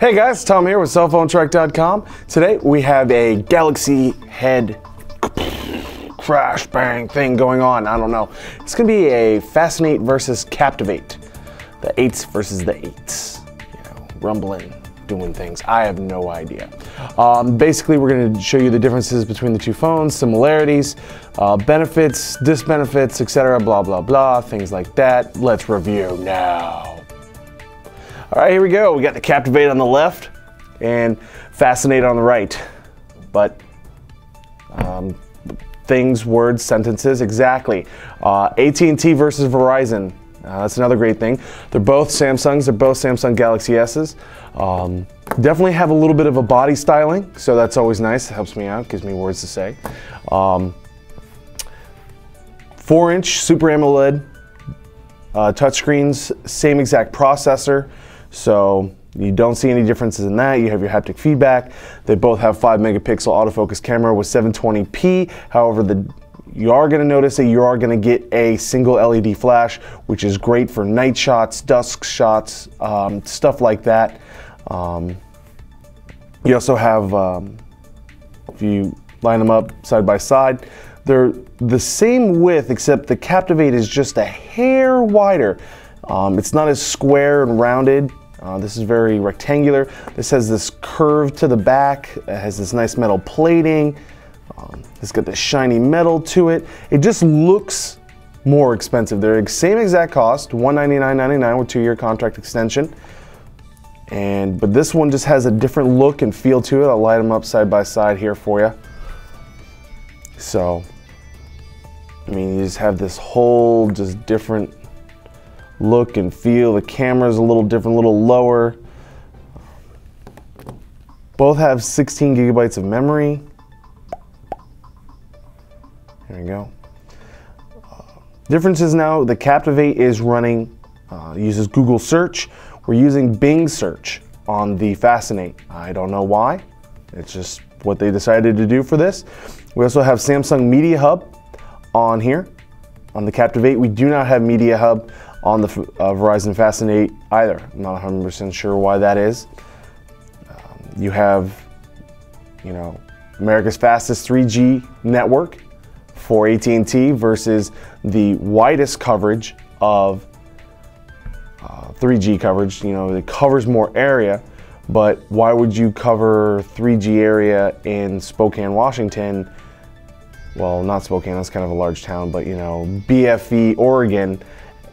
Hey guys, Tom here with cellphonetrek.com. Today we have a Galaxy head crash bang thing going on. I don't know. It's gonna be a Fascinate versus Captivate. The 8s versus the 8s. You know, rumbling, doing things. I have no idea. Basically, we're gonna show you the differences between the two phones, similarities, benefits, disbenefits, etc. Blah, blah, blah, things like that. Let's review now. All right, here we go. We got the Captivate on the left and Fascinate on the right. But things, words, sentences, exactly. AT&T versus Verizon. That's another great thing. They're both Samsungs. They're both Samsung Galaxy S's. Definitely have a little bit of a body styling, so that's always nice. It helps me out, gives me words to say. 4-inch Super AMOLED touchscreens, same exact processor. So you don't see any differences in that. You have your haptic feedback. They both have 5 megapixel autofocus camera with 720p. However, you are going to notice that you are going to get a single LED flash, which is great for night shots, dusk shots, stuff like that. You also have, if you line them up side by side, they're the same width, except the Captivate is just a hair wider. It's not as square and rounded. This is very rectangular. This has this curve to the back. It has this nice metal plating. It's got this shiny metal to it. It just looks more expensive. They're the same exact cost, $199.99 with 2-year contract extension. But this one just has a different look and feel to it. I'll light them up side by side here for you. So, I mean, you just have this whole just different look and feel. The camera's a little different, a little lower. Both have 16 gigabytes of memory. There you go. Differences now, the Captivate is running, uses Google search. We're using Bing search on the Fascinate. I don't know why. It's just what they decided to do for this. We also have Samsung Media Hub on here. On the Captivate, we do not have Media Hub on the Verizon Fascinate either. I'm not 100% sure why that is. You have, you know, America's fastest 3G network for AT&T versus the widest coverage of 3G coverage. You know, it covers more area, but why would you cover 3G area in Spokane, Washington? Well, not Spokane, that's kind of a large town, but you know, BFE, Oregon,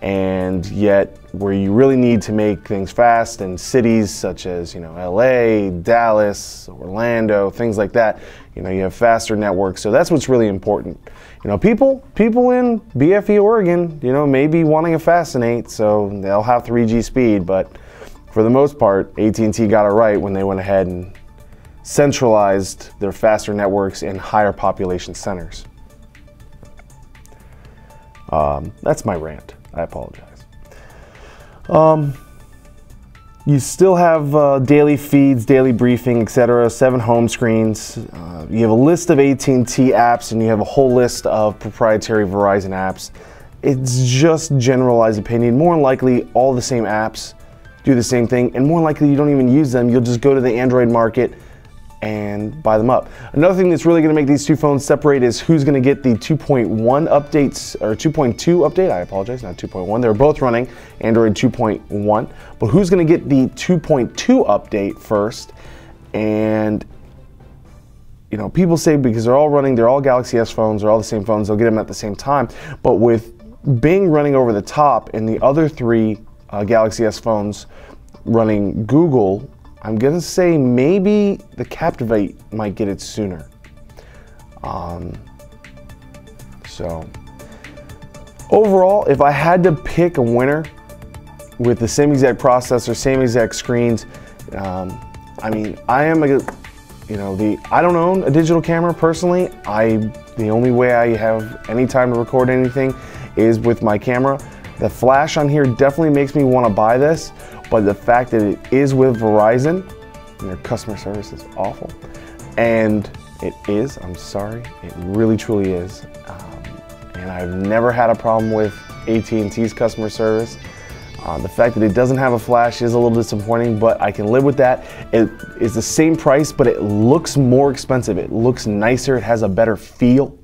and yet where you really need to make things fast in cities such as, you know, LA, Dallas, Orlando, things like that, you know, you have faster networks. So that's what's really important. You know, people in BFE, Oregon, you know, may be wanting a Fascinate, so they'll have 3G speed, but for the most part, AT&T got it right when they went ahead and centralized their faster networks in higher population centers. That's my rant. I apologize. You still have daily feeds, daily briefing, etc. 7 home screens. You have a list of AT&T apps, and you have a whole list of proprietary Verizon apps. It's just generalized opinion. More than likely, all the same apps do the same thing, and more likely you don't even use them. You'll just go to the Android market and buy them up. Another thing that's really going to make these two phones separate is who's going to get the 2.1 updates, or 2.2 update, I apologize, not 2.1. They're both running Android 2.1, but who's going to get the 2.2 update first? And, you know, people say because they're all Galaxy S phones, they're all the same phones, they'll get them at the same time. But with Bing running over the top and the other 3 Galaxy S phones running Google, I'm gonna say maybe the Captivate might get it sooner. So overall, if I had to pick a winner with the same exact processor, same exact screens, I mean, I don't own a digital camera personally. The only way I have any time to record anything is with my camera. The flash on here definitely makes me want to buy this. But the fact that it is with Verizon, and their customer service is awful, and it is, I'm sorry, it really truly is. And I've never had a problem with AT&T's customer service. The fact that it doesn't have a flash is a little disappointing, but I can live with that. It is the same price, but it looks more expensive. It looks nicer. It has a better feel.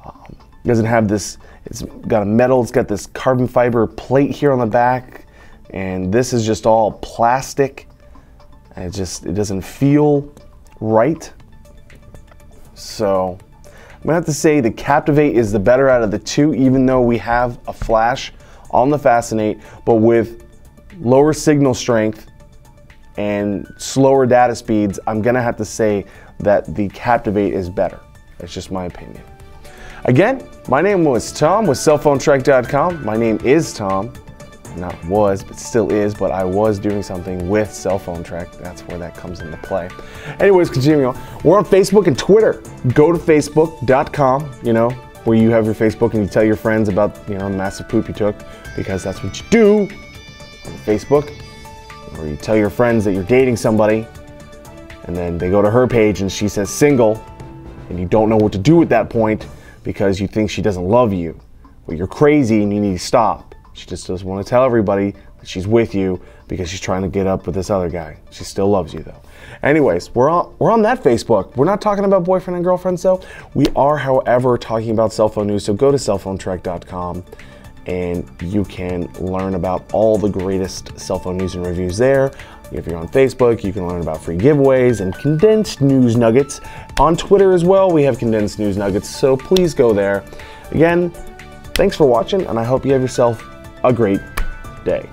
It doesn't have this, it's got a metal, it's got this carbon fiber plate here on the back, and this is just all plastic. And it doesn't feel right. So I'm gonna have to say the Captivate is the better out of the two, even though we have a flash on the Fascinate, but with lower signal strength and slower data speeds, I'm gonna have to say that the Captivate is better. That's just my opinion. Again, my name was Tom with cellphonetrek.com. My name is Tom. Not was, but still is, but I was doing something with Cell Phone Trek. That's where that comes into play. Anyways, continuing on. We're on Facebook and Twitter. Go to facebook.com, where you have your Facebook and you tell your friends about, the massive poop you took, because that's what you do on Facebook. Or you tell your friends that you're dating somebody, and then they go to her page and she says single, and you don't know what to do at that point because you think she doesn't love you. But you're crazy and you need to stop. She just doesn't want to tell everybody that she's with you because she's trying to get up with this other guy. She still loves you though. Anyways, we're on that Facebook. We're not talking about boyfriend and girlfriends though. We are, however, talking about cell phone news. So go to cellphonetrek.com and you can learn about all the greatest cell phone news and reviews there. If you're on Facebook, you can learn about free giveaways and condensed news nuggets. On Twitter as well, we have condensed news nuggets, so please go there. Again, thanks for watching, and I hope you have yourself a great day.